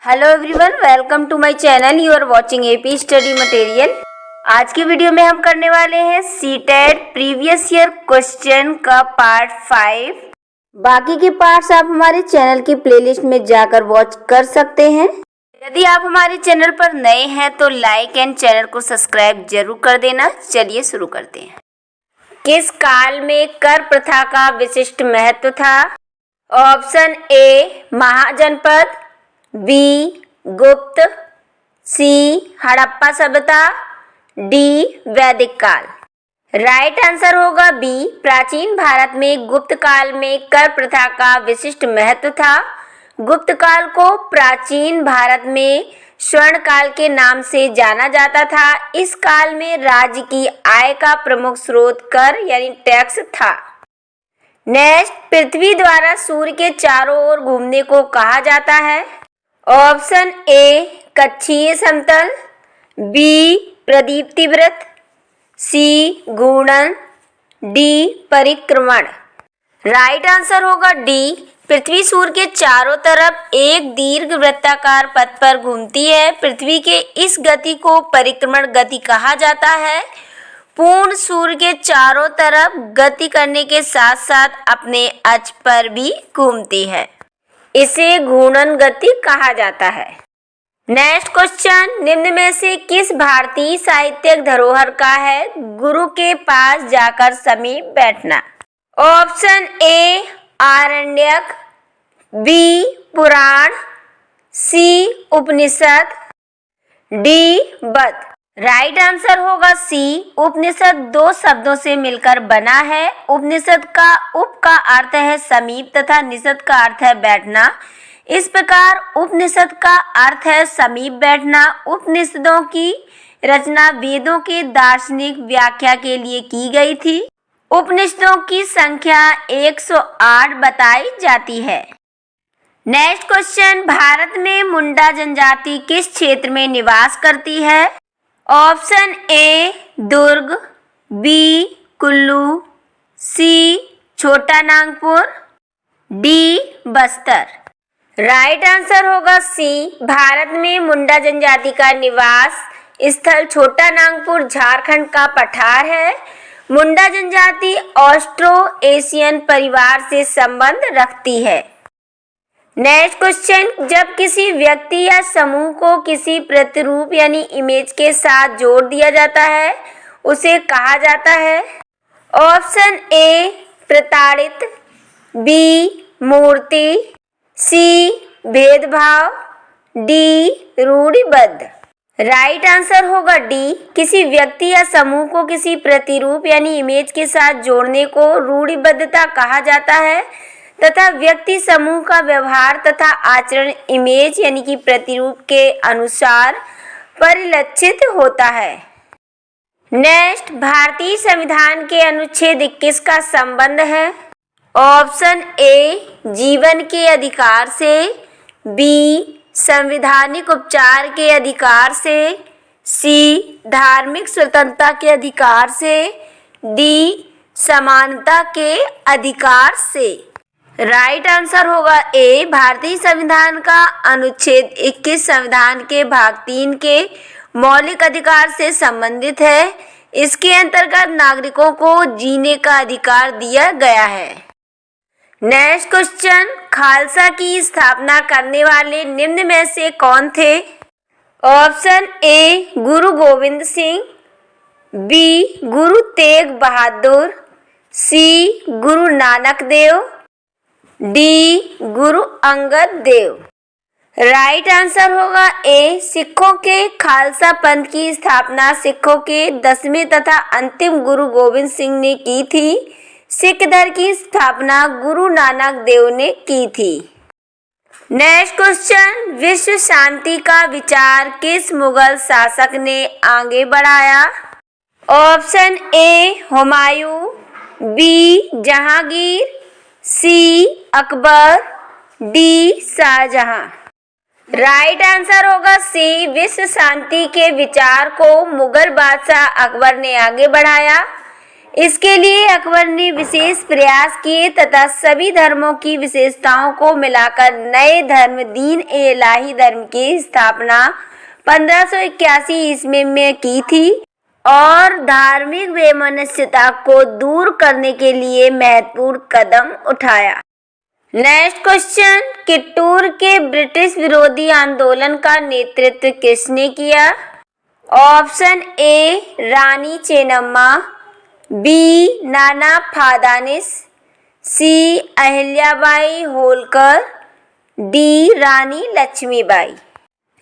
Hello everyone, welcome to my channel. You are watching AP study material. आज की video में हम करने वाले हैं सीटेट प्रीवियस ईयर क्वेश्चन का पार्ट 5। बाकी के पार्ट्स आप हमारे चैनल की प्लेलिस्ट में जाकर वॉच कर सकते हैं। यदि आप हमारे चैनल पर नए हैं तो लाइक एंड चैनल को सब्सक्राइब जरूर कर देना। चलिए शुरू करते हैं। किस काल में कर प्रथा का विशिष्ट महत्व था? ऑप्शन ए महाजनपद, बी गुप्त, सी हड़प्पा सभ्यता, डी वैदिक काल। राइट आंसर होगा बी। प्राचीन भारत में गुप्त काल में कर प्रथा का विशिष्ट महत्व था। गुप्त काल को प्राचीन भारत में स्वर्ण काल के नाम से जाना जाता था। इस काल में राज्य की आय का प्रमुख स्रोत कर यानी टैक्स था। नेक्स्ट, पृथ्वी द्वारा सूर्य के चारों ओर घूमने को कहा जाता है। ऑप्शन ए कक्षीय समतल, बी प्रदीप्ति वृत्त, सी घूर्णन, डी परिक्रमण। राइट आंसर होगा डी। पृथ्वी सूर्य के चारों तरफ एक दीर्घ वृत्ताकार पथ पर घूमती है। पृथ्वी के इस गति को परिक्रमण गति कहा जाता है। पूर्ण सूर्य के चारों तरफ गति करने के साथ साथ अपने अक्ष पर भी घूमती है। इसे घूर्णन गति कहा जाता है। नेक्स्ट क्वेश्चन, निम्न में से किस भारतीय साहित्यिक धरोहर का है गुरु के पास जाकर समीप बैठना? Option A Aranyaka, B Purana, C Upanishad, D बद। राइट आंसर होगा सी। उपनिषद दो शब्दों से मिलकर बना है। उपनिषद का उप का अर्थ है समीप तथा निषद का अर्थ है बैठना। इस प्रकार उपनिषद का अर्थ है समीप बैठना। उपनिषदों की रचना वेदों के दार्शनिक व्याख्या के लिए की गई थी। उपनिषदों की संख्या 108 बताई जाती है। नेक्स्ट क्वेश्चन, भारत में मुंडा जनजाति किस क्षेत्र में निवास करती है? Option A Durg, B Kullu, C Chota Nagpur, D Bastar. Right answer होगा सी। भारत में मुंडा जनजाति का निवास स्थल छोटा नागपुर झारखंड का पठार है। मुंडा जनजाति ऑस्ट्रो एशियन परिवार से संबंध रखती है। नेक्स्ट क्वेश्चन, जब किसी व्यक्ति या समूह को किसी प्रतिरूप यानी इमेज के साथ जोड़ दिया जाता है उसे कहा जाता है? ऑप्शन ए प्रताड़ित, बी मूर्ति, सी भेदभाव, डी रूढ़िबद्ध। राइट आंसर होगा डी। किसी व्यक्ति या समूह को किसी प्रतिरूप यानी इमेज के साथ जोड़ने को रूढ़िबद्धता कहा जाता है तथा व्यक्ति समूह का व्यवहार तथा आचरण इमेज यानी कि प्रतिरूप के अनुसार परिलक्षित होता है। नेक्स्ट, भारतीय संविधान के अनुच्छेद 21 का संबंध है? ऑप्शन ए जीवन के अधिकार से, बी संवैधानिक उपचार के अधिकार से, सी धार्मिक स्वतंत्रता के अधिकार से, डी समानता के अधिकार से। राइट आंसर होगा ए। भारतीय संविधान का अनुच्छेद 21 संविधान के भाग 3 के मौलिक अधिकार से संबंधित है। इसके अंतर्गत नागरिकों को जीने का अधिकार दिया गया है। नेक्स्ट क्वेश्चन, खालसा की स्थापना करने वाले निम्न में से कौन थे? Option A Guru Govind Singh, B Guru Tegh Bahadur, C Guru Nanak Dev, D Guru Angad Dev. Right answer होगा ए। सिखों के खालसा पंथ की स्थापना सिखों के 10वें तथा अंतिम गुरु गोविंद सिंह ने की थी। सिख धर्म की स्थापना गुरु नानक देव ने की थी। नेक्स्ट क्वेश्चन, विश्व शांति का विचार किस मुगल शासक ने आगे बढ़ाया? Option A Humayun, B Jahangir, C Akbar, D Shahjahan. Right answer होगा सी। विश्व शांति के विचार को मुगल बादशाह अकबर ने आगे बढ़ाया। इसके लिए अकबर ने विशेष प्रयास किए तथा सभी धर्मों की विशेषताओं को मिलाकर नए धर्म दीन-ए-इलाही धर्म की स्थापना 1581 ईस्वी में की थी और धार्मिक वैमनस्यता को दूर करने के लिए महत्वपूर्ण कदम उठाया। नेक्स्ट क्वेश्चन, कित्तूर के ब्रिटिश विरोधी आंदोलन का नेतृत्व किसने किया? Option A Rani Chennamma, B Nana Fadnavis, C Ahilyabai Holkar, D Rani Laxmibai.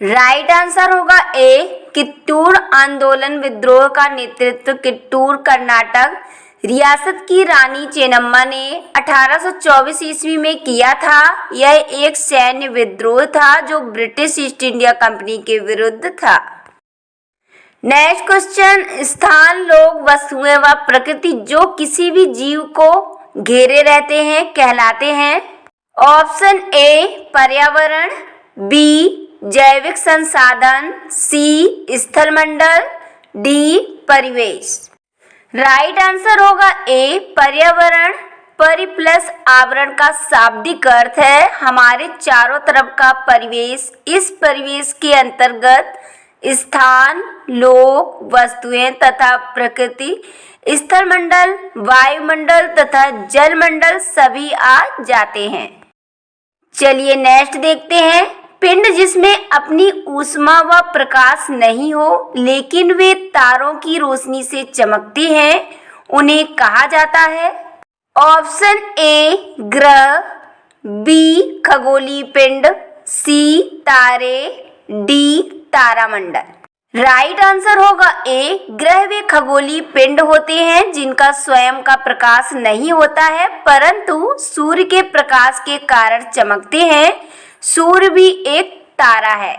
Right answer होगा ए कित्तूर आंदोलन विद्रोह का नेतृत्व कित्तूर कर्नाटक रियासत की रानी चेन्नम्मा ने 1824 ईस्वी में किया था। यह एक सैन्य विद्रोह था जो ब्रिटिश ईस्ट इंडिया कंपनी के विरुद्ध था। नेक्स्ट क्वेश्चन, स्थान, लोग, वस्तुएं व प्रकृति जो किसी भी जीव को घेरे रहते हैं कहलाते हैं। ऑप्शन ए पर्यावरण, बी जैविक संसाधन, सी स्थलमंडल, डी परिवेश। राइट आंसर होगा ए पर्यावरण। परि प्लस आवरण का शाब्दिक अर्थ है हमारे चारों तरफ का परिवेश। इस परिवेश के अंतर्गत स्थान, लोग, वस्तुएं तथा प्रकृति, स्थलमंडल, वायुमंडल तथा जलमंडल सभी आ जाते हैं। चलिए नेक्स्ट देखते हैं, पिंड जिसमें अपनी ऊष्मा व प्रकाश नहीं हो लेकिन वे तारों की रोशनी से चमकते हैं उन्हें कहा जाता है। ऑप्शन ए ग्रह, बी खगोलीय पिंड, सी तारे, डी तारामंडल। राइट आंसर होगा ए ग्रह वे खगोलीय पिंड होते हैं जिनका स्वयं का प्रकाश नहीं होता है परंतु सूर्य के प्रकाश के कारण चमकते हैं। सूर्य भी एक तारा है।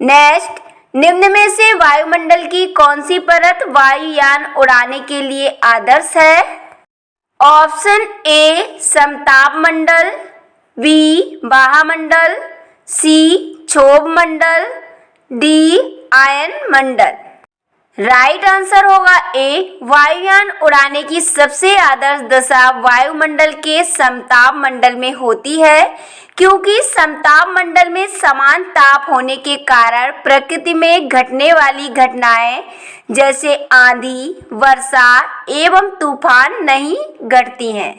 नेक्स्ट, निम्न में से वायुमंडल की कौन सी परत वायुयान उड़ाने के लिए आदर्श है? ऑप्शन ए समताप मंडल, बी बाह्यमंडल, सी क्षोभ मंडल, डी आयन मंडल। राइट आंसर होगा ए वायुयान उड़ाने की सबसे आदर्श दशा वायुमंडल के समताप मंडल में होती है क्योंकि समताप मंडल में समान ताप होने के कारण प्रकृति में घटने वाली घटनाएं जैसे आंधी, वर्षा एवं तूफान नहीं घटती हैं।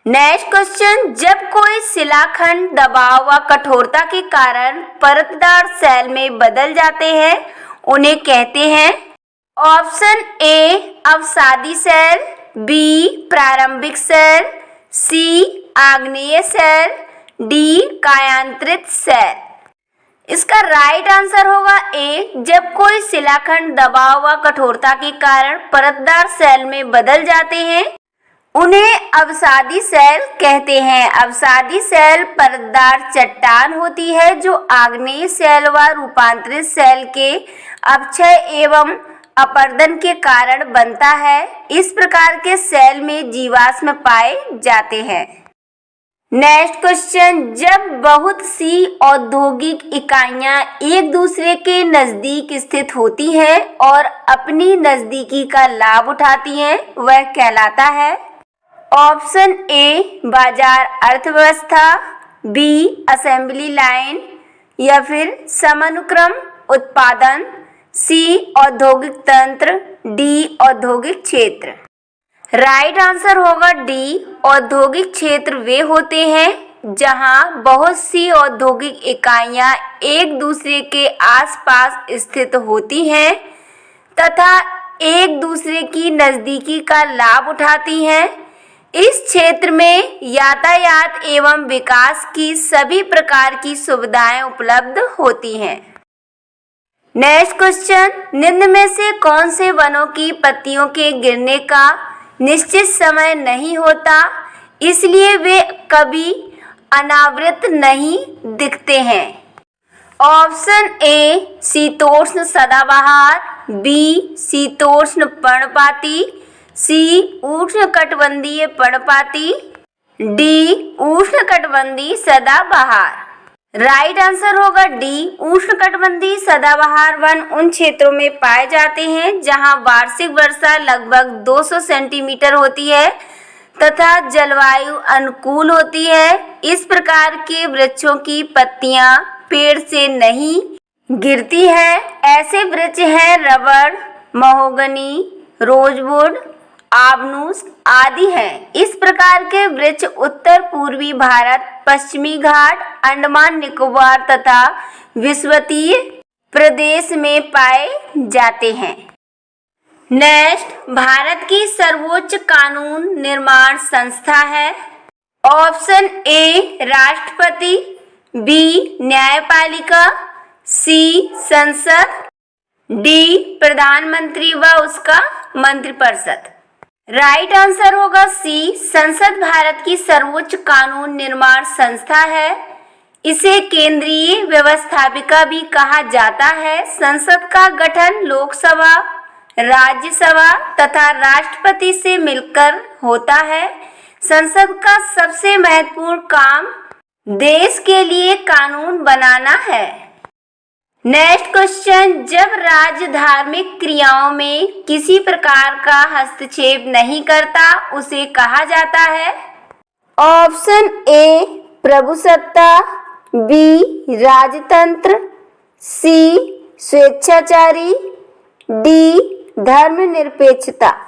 नेक्स्ट क्वेश्चन, जब कोई शिलाखंड दबाव व कठोरता के कारण परतदार सेल में बदल जाते हैं उन्हें कहते हैं। ऑप्शन ए अवसादी सेल, बी प्रारंभिक सेल, सी आग्नेय सेल, डी कायांतरित सेल। इसका राइट आंसर होगा ए जब कोई शिलाखंड दबाव व कठोरता के कारण परतदार सेल में बदल जाते हैं उन्हें अवसादी सेल कहते हैं। अवसादी सेल परतदार चट्टान होती है जो आग्नेय सेल व रूपांतरित सेल के अपक्षय एवं अपरदन के कारण बनता है। इस प्रकार के सेल में जीवाश्म पाए जाते हैं। नेक्स्ट क्वेश्चन, जब बहुत सी औद्योगिक इकाइयां एक दूसरे के नजदीक स्थित होती हैं और अपनी नजदीकी का लाभ उठाती हैं वह कहलाता है। ऑप्शन ए बाजार अर्थव्यवस्था, बी असेंबली लाइन या फिर समानुक्रम उत्पादन, सी औद्योगिक तंत्र, डी औद्योगिक क्षेत्र। राइट आंसर होगा डी औद्योगिक क्षेत्र वे होते हैं जहां बहुत सी औद्योगिक इकाइयां एक दूसरे के आसपास स्थित होती हैं तथा एक दूसरे की नजदीकी का लाभ उठाती हैं। इस क्षेत्र में यातायात एवं विकास की सभी प्रकार की सुविधाएं उपलब्ध होती हैं। नेक्स्ट क्वेश्चन, निम्न में से कौन से वनों की पत्तियों के गिरने का निश्चित समय नहीं होता इसलिए वे कभी अनावृत नहीं दिखते हैं? ऑप्शन ए शीतोष्ण सदाबहार, बी शीतोष्ण पर्णपाती, सी उष्णकटिबंधीय पर्णपाती, डी उष्णकटिबंधीय सदाबहार। राइट आंसर होगा डी। उष्णकटिबंधीय सदाबहार वन उन क्षेत्रों में पाए जाते हैं जहां वार्षिक वर्षा लगभग 200 सेंटीमीटर होती है तथा जलवायु अनुकूल होती है। इस प्रकार के वृक्षों की पत्तियां पेड़ से नहीं गिरती है। ऐसे वृक्ष हैं रबड़, महोगनी, रोजवुड, आबनूस आदि हैं। इस प्रकार के वृक्ष उत्तर पूर्वी भारत, पश्चिमी घाट, अंडमान निकोबार तथा विषुवतीय प्रदेश में पाए जाते हैं। नेक्स्ट, भारत की सर्वोच्च कानून निर्माण संस्था है। ऑप्शन ए राष्ट्रपति, बी न्यायपालिका, सी संसद, डी प्रधानमंत्री व उसका मंत्रिपरिषद। राइट आंसर होगा सी। संसद भारत की सर्वोच्च कानून निर्माण संस्था है। इसे केंद्रीय व्यवस्थापिका भी कहा जाता है। संसद का गठन लोकसभा, राज्यसभा तथा राष्ट्रपति से मिलकर होता है। संसद का सबसे महत्वपूर्ण काम देश के लिए कानून बनाना है। नेक्स्ट क्वेश्चन, जब राज्य धार्मिक क्रियाओं में किसी प्रकार का हस्तक्षेप नहीं करता उसे कहा जाता है। ऑप्शन ए प्रभुसत्ता, बी राजतंत्र, सी स्वेच्छाचारी, डी धर्मनिरपेक्षता।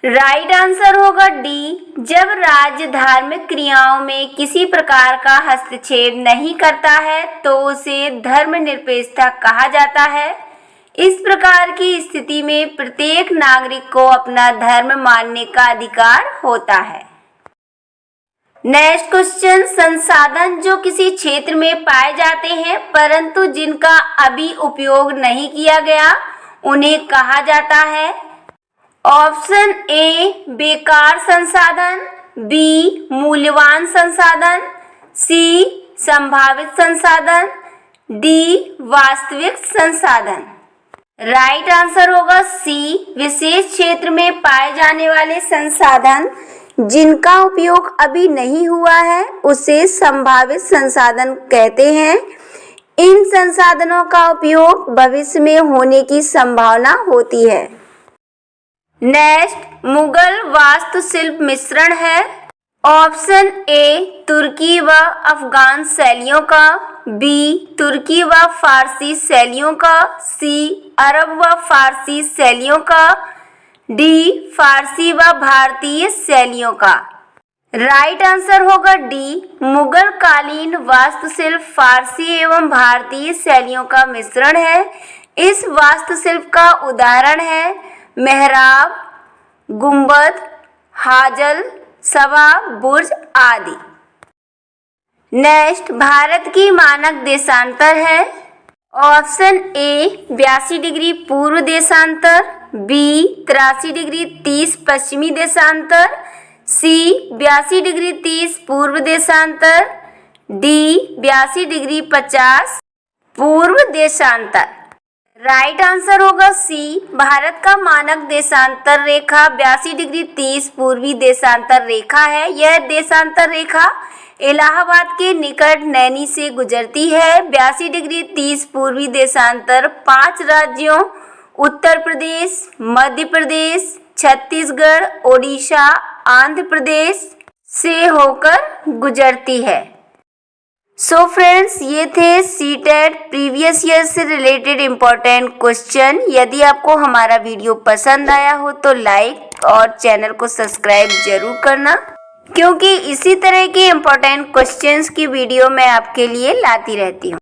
राइट आंसर होगा डी। जब राज्य धार्मिक क्रियाओं में किसी प्रकार का हस्तक्षेप नहीं करता है तो उसे धर्मनिरपेक्षता कहा जाता है। इस प्रकार की स्थिति में प्रत्येक नागरिक को अपना धर्म मानने का अधिकार होता है। नेक्स्ट क्वेश्चन, संसाधन जो किसी क्षेत्र में पाए जाते हैं परंतु जिनका अभी उपयोग नहीं किया गया उन्हें कहा जाता है। ऑप्शन ए बेकार संसाधन, बी मूल्यवान संसाधन, सी संभावित संसाधन, डी वास्तविक संसाधन। राइट आंसर होगा सी। विशेष क्षेत्र में पाए जाने वाले संसाधन जिनका उपयोग अभी नहीं हुआ है उसे संभावित संसाधन कहते हैं। इन संसाधनों का उपयोग भविष्य में होने की संभावना होती है। नेक्स्ट, मुगल वास्तुशिल्प मिश्रण है। ऑप्शन ए तुर्की व अफगान शैलियों का, बी तुर्की व फारसी शैलियों का, सी अरब व फारसी शैलियों का, डी फारसी व भारतीय शैलियों का। राइट आंसर होगा डी। मुगल कालीन वास्तुशिल्प फारसी एवं भारतीय शैलियों का मिश्रण है। इस वास्तुशिल्प का उदाहरण है मेहराब, गुंबद, हाजल, सभा, बुर्ज आदि। नेक्स्ट, भारत की मानक देशांतर है। ऑप्शन ए 82 डिग्री पूर्व देशांतर, बी 83 डिग्री 30 पश्चिमी देशांतर, सी 82 डिग्री 30 पूर्व देशांतर, डी 82 डिग्री 50 पूर्व देशांतर। राइट आंसर होगा सी। भारत का मानक देशांतर रेखा 82 डिग्री 30 पूर्वी देशांतर रेखा है। यह देशांतर रेखा इलाहाबाद के निकट नैनी से गुजरती है। 82 डिग्री 30 पूर्वी देशांतर 5 राज्यों उत्तर प्रदेश, मध्य प्रदेश, छत्तीसगढ़, ओडिशा, आंध्र प्रदेश से होकर गुजरती है। सो फ्रेंड्स, ये थे सीटेट प्रीवियस ईयर से रिलेटेड इम्पोर्टेंट क्वेश्चन। यदि आपको हमारा वीडियो पसंद आया हो तो लाइक और चैनल को सब्सक्राइब जरूर करना, क्योंकि इसी तरह के इम्पोर्टेंट क्वेश्चंस की वीडियो मैं आपके लिए लाती रहती हूँ।